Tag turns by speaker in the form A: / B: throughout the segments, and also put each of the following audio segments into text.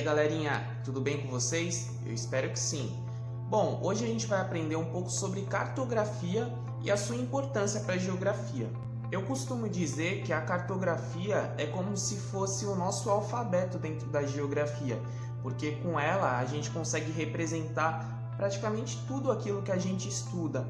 A: galerinha, tudo bem com vocês? Eu espero que sim. Bom, hoje a gente vai aprender um pouco sobre cartografia e a sua importância para a geografia. Eu costumo dizer que a cartografia é como se fosse o nosso alfabeto dentro da geografia, porque com ela a gente consegue representar praticamente tudo aquilo que a gente estuda,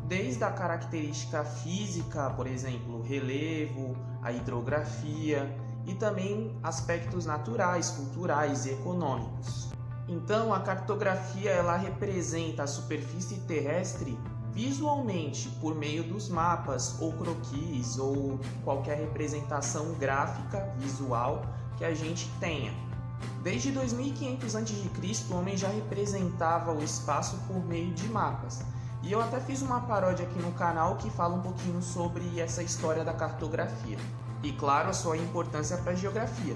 A: desde a característica física, por exemplo, o relevo, a hidrografia e também aspectos naturais, culturais e econômicos. Então, a cartografia ela representa a superfície terrestre visualmente por meio dos mapas ou croquis ou qualquer representação gráfica visual que a gente tenha. Desde 2500 a.C., o homem já representava o espaço por meio de mapas. E eu até fiz uma paródia aqui no canal que fala um pouquinho sobre essa história da cartografia. E claro, a sua importância para a geografia.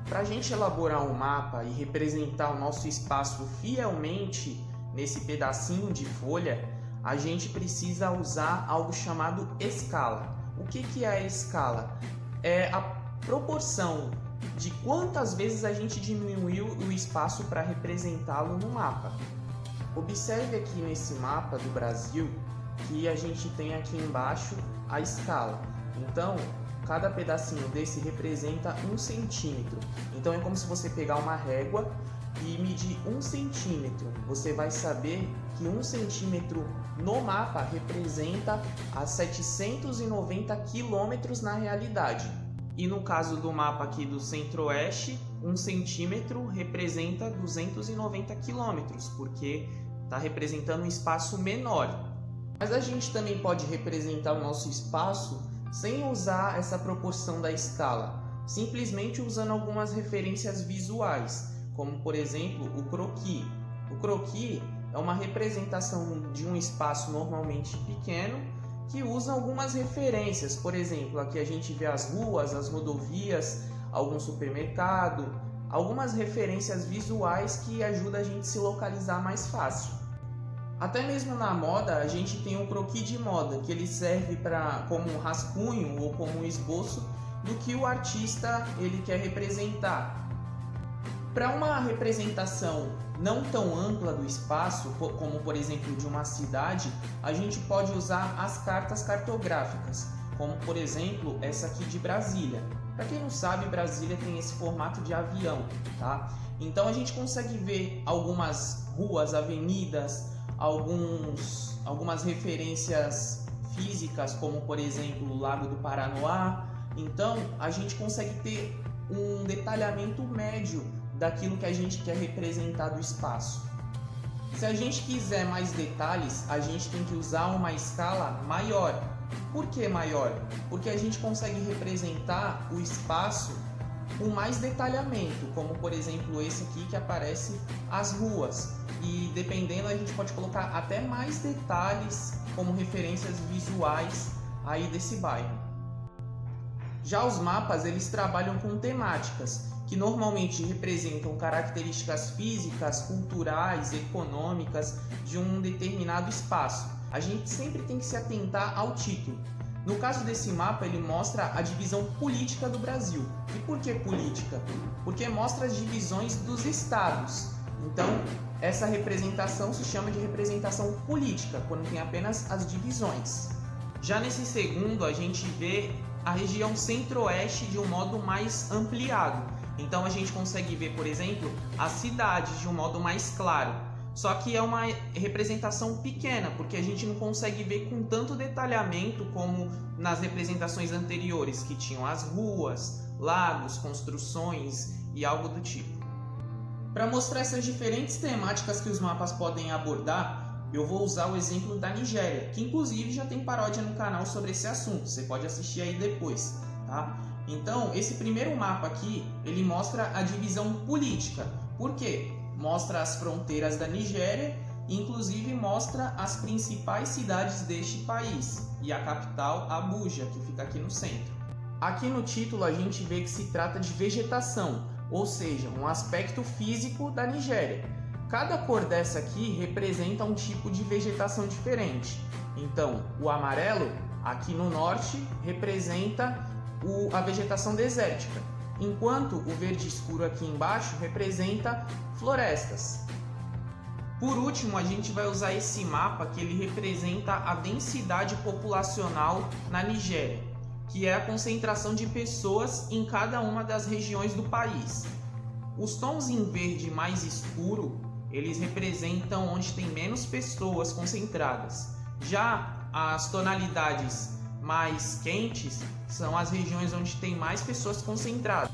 A: Para a gente elaborar um mapa e representar o nosso espaço fielmente nesse pedacinho de folha, a gente precisa usar algo chamado escala. O que é a escala? É a proporção de quantas vezes a gente diminuiu o espaço para representá-lo no mapa. Observe aqui nesse mapa do Brasil que a gente tem aqui embaixo a escala. Então, cada pedacinho desse representa 1 centímetro. Então é como se você pegar uma régua e medir 1 centímetro. Você vai saber que 1 centímetro no mapa representa a 790 quilômetros na realidade. E no caso do mapa aqui do Centro-Oeste, 1 centímetro representa 290 quilômetros, porque está representando um espaço menor. Mas a gente também pode representar o nosso espaço sem usar essa proporção da escala, simplesmente usando algumas referências visuais, como por exemplo o croquis. O croquis é uma representação de um espaço normalmente pequeno que usa algumas referências. Por exemplo, aqui a gente vê as ruas, as rodovias, algum supermercado, algumas referências visuais que ajudam a gente a se localizar mais fácil. Até mesmo na moda, a gente tem um croquis de moda, que ele serve como um rascunho ou como um esboço do que o artista ele quer representar. Para uma representação não tão ampla do espaço, como por exemplo de uma cidade, a gente pode usar as cartas cartográficas, como por exemplo essa aqui de Brasília. Para quem não sabe, Brasília tem esse formato de avião, tá? Então a gente consegue ver algumas ruas, avenidas, algumas referências físicas, como por exemplo o Lago do Paranoá. Então a gente consegue ter um detalhamento médio daquilo que a gente quer representar do espaço. Se a gente quiser mais detalhes, a gente tem que usar uma escala maior. Por que maior? Porque a gente consegue representar o espaço com mais detalhamento, como por exemplo esse aqui que aparece as ruas. E dependendo a gente pode colocar até mais detalhes como referências visuais aí desse bairro. Já os mapas eles trabalham com temáticas que normalmente representam características físicas, culturais, econômicas de um determinado espaço. A gente sempre tem que se atentar ao título. No caso desse mapa, ele mostra a divisão política do Brasil. E por que política? Porque mostra as divisões dos estados. Então, essa representação se chama de representação política, quando tem apenas as divisões. Já nesse segundo, a gente vê a região centro-oeste de um modo mais ampliado. Então, a gente consegue ver, por exemplo, as cidades de um modo mais claro. Só que é uma representação pequena, porque a gente não consegue ver com tanto detalhamento como nas representações anteriores, que tinham as ruas, lagos, construções e algo do tipo. Para mostrar essas diferentes temáticas que os mapas podem abordar, eu vou usar o exemplo da Nigéria, que inclusive já tem paródia no canal sobre esse assunto, você pode assistir aí depois, tá? Então, esse primeiro mapa aqui, ele mostra a divisão política. Por quê? Mostra as fronteiras da Nigéria, inclusive mostra as principais cidades deste país e a capital, Abuja, que fica aqui no centro. Aqui no título a gente vê que se trata de vegetação, ou seja, um aspecto físico da Nigéria. Cada cor dessa aqui representa um tipo de vegetação diferente. Então, o amarelo, aqui no norte, representa a vegetação desértica. enquanto o verde escuro aqui embaixo representa florestas. Por último, a gente vai usar esse mapa que ele representa a densidade populacional na Nigéria, que é a concentração de pessoas em cada uma das regiões do país. Os tons em verde mais escuro, eles representam onde tem menos pessoas concentradas. Já as tonalidades mais quentes são as regiões onde tem mais pessoas concentradas.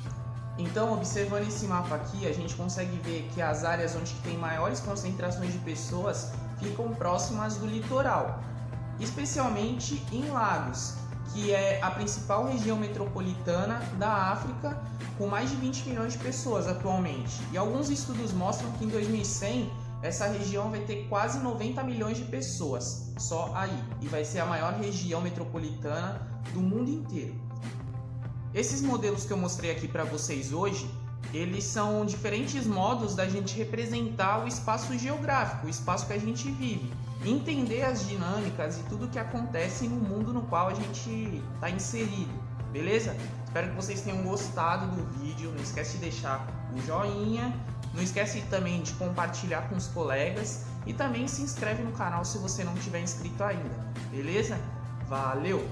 A: Então, observando esse mapa aqui, a gente consegue ver que as áreas onde tem maiores concentrações de pessoas ficam próximas do litoral, especialmente em Lagos, que é a principal região metropolitana da África, com mais de 20 milhões de pessoas atualmente. E alguns estudos mostram que em 2100 essa região vai ter quase 90 milhões de pessoas, só aí, e vai ser a maior região metropolitana do mundo inteiro. Esses modelos que eu mostrei aqui para vocês hoje, eles são diferentes modos da gente representar o espaço geográfico, o espaço que a gente vive, entender as dinâmicas e tudo que acontece no mundo no qual a gente está inserido, beleza? Espero que vocês tenham gostado do vídeo, não esquece de deixar o joinha, não esquece também de compartilhar com os colegas e também se inscreve no canal se você não tiver inscrito ainda, beleza? Valeu!